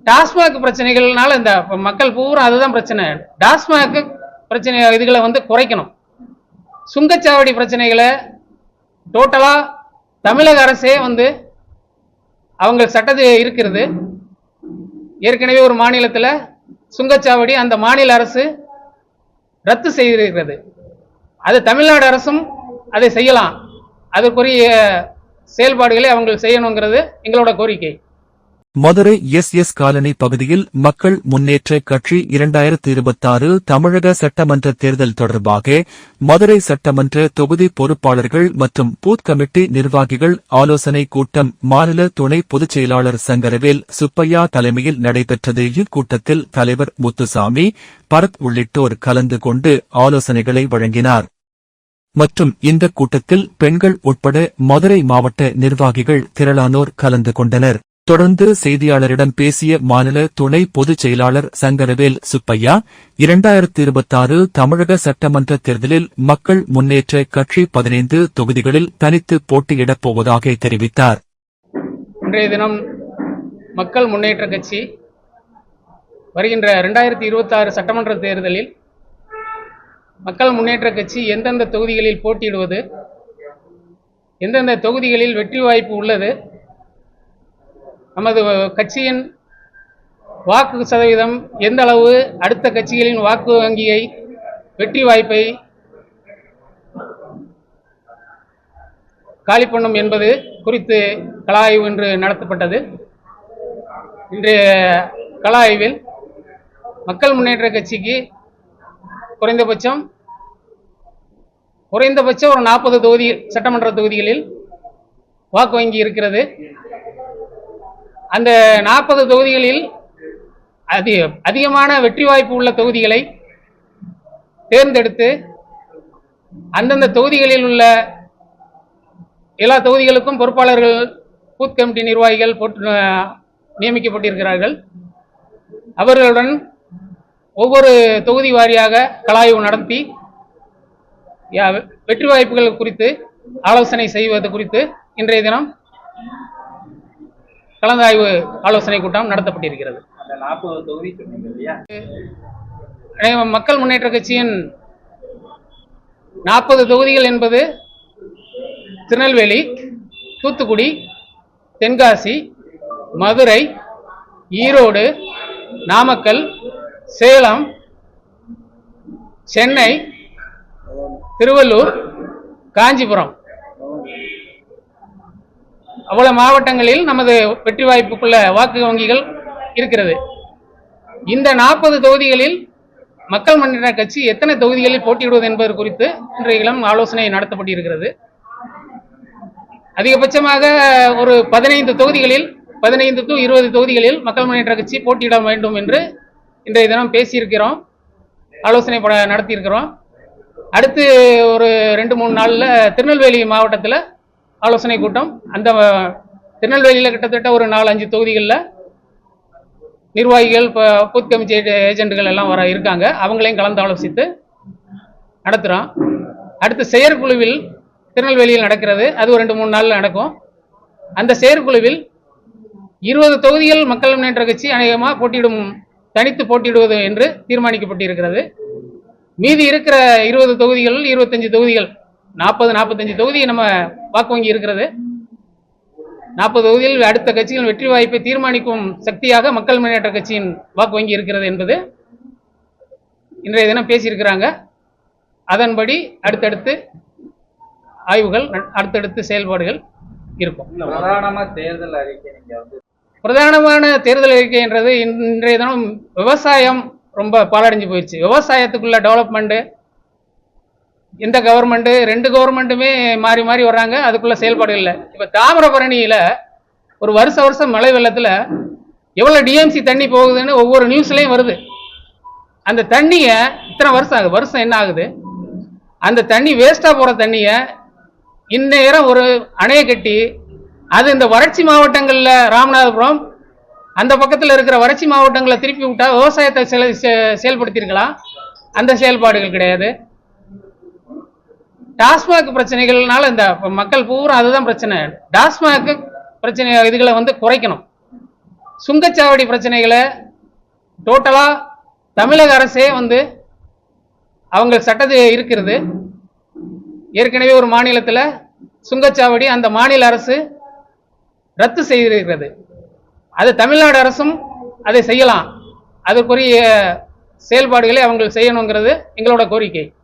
டாஸ்மாக் பிரச்சனைகள்னால இந்த மக்கள் பூரா அதுதான் பிரச்சனை. டாஸ்மாக் பிரச்சனை இதுகளை குறைக்கணும். சுங்கச்சாவடி பிரச்சனைகளை டோட்டலா தமிழக அரசே அவங்க சட்டத்து இருக்கிறது. ஏற்கனவே ஒரு மாநிலத்தில் சுங்கச்சாவடி அந்த மாநில அரசு ரத்து செய்திருக்கிறது. அது தமிழ்நாடு அரசும் அதை செய்யலாம். அதற்குரிய செயல்பாடுகளை அவங்க செய்யணுங்கிறது எங்களோட கோரிக்கை. மதுரை எஸ் காலனி பகுதியில் மக்கள் முன்னேற்ற கட்சி 2026 தமிழக சட்டமன்ற தேர்தல் தொடர்பாக மதுரை சட்டமன்ற தொகுதி பொறுப்பாளர்கள் மற்றும் பூத் கமிட்டி நிர்வாகிகள் ஆலோசனை கூட்டம் மாநில துணை பொதுச் செயலாளர் சங்கரவேல் சுப்பையா தலைமையில் நடைபெற்றது. இக்கூட்டத்தில் தலைவர் முத்துசாமி, பரத் உள்ளிட்டோர் கலந்து கொண்டு ஆலோசனைகளை வழங்கினார். மற்றும் இந்த கூட்டத்தில் பெண்கள் உட்பட மதுரை மாவட்ட நிர்வாகிகள் திரளானோர் கலந்து கொண்டனர். தொடர்ந்து செய்தியாளரிடம் பேசிய மாநில துணை பொதுச் செயலாளர் சங்கரவேல் சுப்பையா, 2026 தமிழக சட்டமன்ற தேர்தலில் மக்கள் முன்னேற்ற கட்சி 15 தொகுதிகளில் தனித்து போட்டியிடப் போவதாக தெரிவித்தார். இன்றைய தினம் மக்கள் முன்னேற்ற கட்சி வருகின்ற 2026 சட்டமன்ற தேர்தலில் மக்கள் முன்னேற்ற கட்சி எந்தெந்த தொகுதிகளில் போட்டியிடுவது, எந்தெந்த தொகுதிகளில் வெற்றி வாய்ப்பு உள்ளது, நமது கட்சியின் வாக்கு சதவீதம் எந்த அளவு அடுத்த கட்சிகளின் வாக்கு வங்கியை வெற்றி வாய்ப்பை காலி பண்ணும் என்பது குறித்து கள ஆய்வு இன்று நடத்தப்பட்டது. இன்றைய கள ஆய்வில் மக்கள் முன்னேற்ற கட்சிக்கு குறைந்தபட்சம் ஒரு 40 தொகுதி சட்டமன்ற தொகுதிகளில் வாக்கு வங்கி இருக்கிறது. அந்த 40 தொகுதிகளில் அதிகமான வெற்றி வாய்ப்பு உள்ள தொகுதிகளை தேர்ந்தெடுத்து அந்தந்த தொகுதிகளில் உள்ள எல்லா தொகுதிகளுக்கும் பொறுப்பாளர்கள், பூத் கமிட்டி நிர்வாகிகள் நியமிக்கப்பட்டிருக்கிறார்கள். அவர்களுடன் ஒவ்வொரு தொகுதி வாரியாக கலாய்வு நடத்தி வெற்றி வாய்ப்புகள் குறித்து ஆலோசனை செய்வது குறித்து இன்றைய தினம் கலந்தாய்வு ஆலோசனை கூட்டம் நடத்தப்பட்டிருக்கிறது. மக்கள் முன்னேற்ற கட்சியின் 40 தொகுதிகள் என்பது திருநெல்வேலி, தூத்துக்குடி, தென்காசி, மதுரை, ஈரோடு, நாமக்கல், சேலம், சென்னை, திருவள்ளூர், காஞ்சிபுரம், அவ்வளவு மாவட்டங்களில் நமது வெற்றி வாய்ப்புக்குள்ள வாக்கு வங்கிகள் இருக்கிறது. இந்த 40 தொகுதிகளில் மக்கள் முன்னேற்ற கட்சி எத்தனை தொகுதிகளில் போட்டியிடுவது என்பது குறித்து இன்றைய தினம் ஆலோசனை நடத்தப்பட்டிருக்கிறது. அதிகபட்சமாக ஒரு 15 தொகுதிகளில் 15 to 20 தொகுதிகளில் மக்கள் முன்னேற்ற கட்சி போட்டியிட வேண்டும் என்று இன்றைய தினம் பேசியிருக்கிறோம், ஆலோசனை நடத்தியிருக்கிறோம். அடுத்து ஒரு 2-3 நாளில் திருநெல்வேலி மாவட்டத்தில் ஆலோசனை கூட்டம். அந்த திருநெல்வேலியில் கிட்டத்தட்ட ஒரு 4-5 தொகுதிகளில் நிர்வாகிகள், பூத் கமிட்டி ஏஜென்ட்கள் எல்லாம் இருக்காங்க. அவங்களையும் கலந்து ஆலோசித்து நடத்துகிறோம். அடுத்து செயற்குழுவில் திருநெல்வேலியில் நடக்கிறது. அது ஒரு 2-3 நாளில் நடக்கும். அந்த செயற்குழுவில் 20 தொகுதிகள் மக்கள் முன்னேற்ற கட்சி அநேகமாக தனித்து போட்டியிடுவது என்று தீர்மானிக்கப்பட்டிருக்கிறது. மீதி இருக்கிற 20 தொகுதிகள், 25 தொகுதிகள், 40-45 தொகுதி நம்ம வாக்கு வங்கி இருக்கிறது. 40 தொகுதியில் அடுத்த கட்சியின் வெற்றி வாய்ப்பை தீர்மானிக்கும் சக்தியாக மக்கள் முன்னேற்ற கட்சியின் வாக்கு வங்கி இருக்கிறது என்பது இன்றைய தினம் பேசியிருக்கிறாங்க. அதன்படி அடுத்தடுத்து ஆய்வுகள், அடுத்தடுத்து செயல்பாடுகள் இருக்கும். பிரதானமான தேர்தல் அறிக்கை என்றது இன்றைய தினம் விவசாயம் ரொம்ப பாலடைஞ்சு போயிடுச்சு. விவசாயத்துக்குள்ள டெவலப்மெண்ட் எந்த கவர்மெண்ட், 2 கவர்மெண்ட்டுமே மாறி மாறி வர்றாங்க, அதுக்குள்ள செயல்பாடு இல்லை. இப்ப தாமிரபரணியில ஒரு வருஷம் மழை வெள்ளத்துல எவ்வளவு டிஎம்சி தண்ணி போகுதுன்னு ஒவ்வொரு நியூஸ்லயும் வருது. அந்த தண்ணிய இத்தனை வருஷம் ஆகுது, வருஷம் என்ன ஆகுது, அந்த தண்ணி வேஸ்டா போற தண்ணிய இந்நேரம் ஒரு அணையை கட்டி அது இந்த வறட்சி மாவட்டங்கள்ல ராமநாதபுரம் அந்த பக்கத்தில் இருக்கிற வறட்சி மாவட்டங்களை திருப்பி விட்டா விவசாயத்தை செயல்படுத்தியிருக்கலாம். அந்த செயல்பாடுகள் கிடையாது. டாஸ்மாக் பிரச்சனைகள்னால இந்த மக்கள் பூரா அதுதான் பிரச்சனை. டாஸ்மாக் பிரச்சனை இதுகளை குறைக்கணும். சுங்கச்சாவடி பிரச்சனைகளை டோட்டலா தமிழக அரசே அவங்க சட்டத்தில் இருக்கிறது. ஏற்கனவே ஒரு மாநிலத்தில் சுங்கச்சாவடி அந்த மாநில அரசு ரத்து செய்திருக்கிறது. அது தமிழ்நாடு அரசும் அதை செய்யலாம். அதற்குரிய செயல்பாடுகளை அவங்க செய்யணுங்கிறது எங்களோட கோரிக்கை.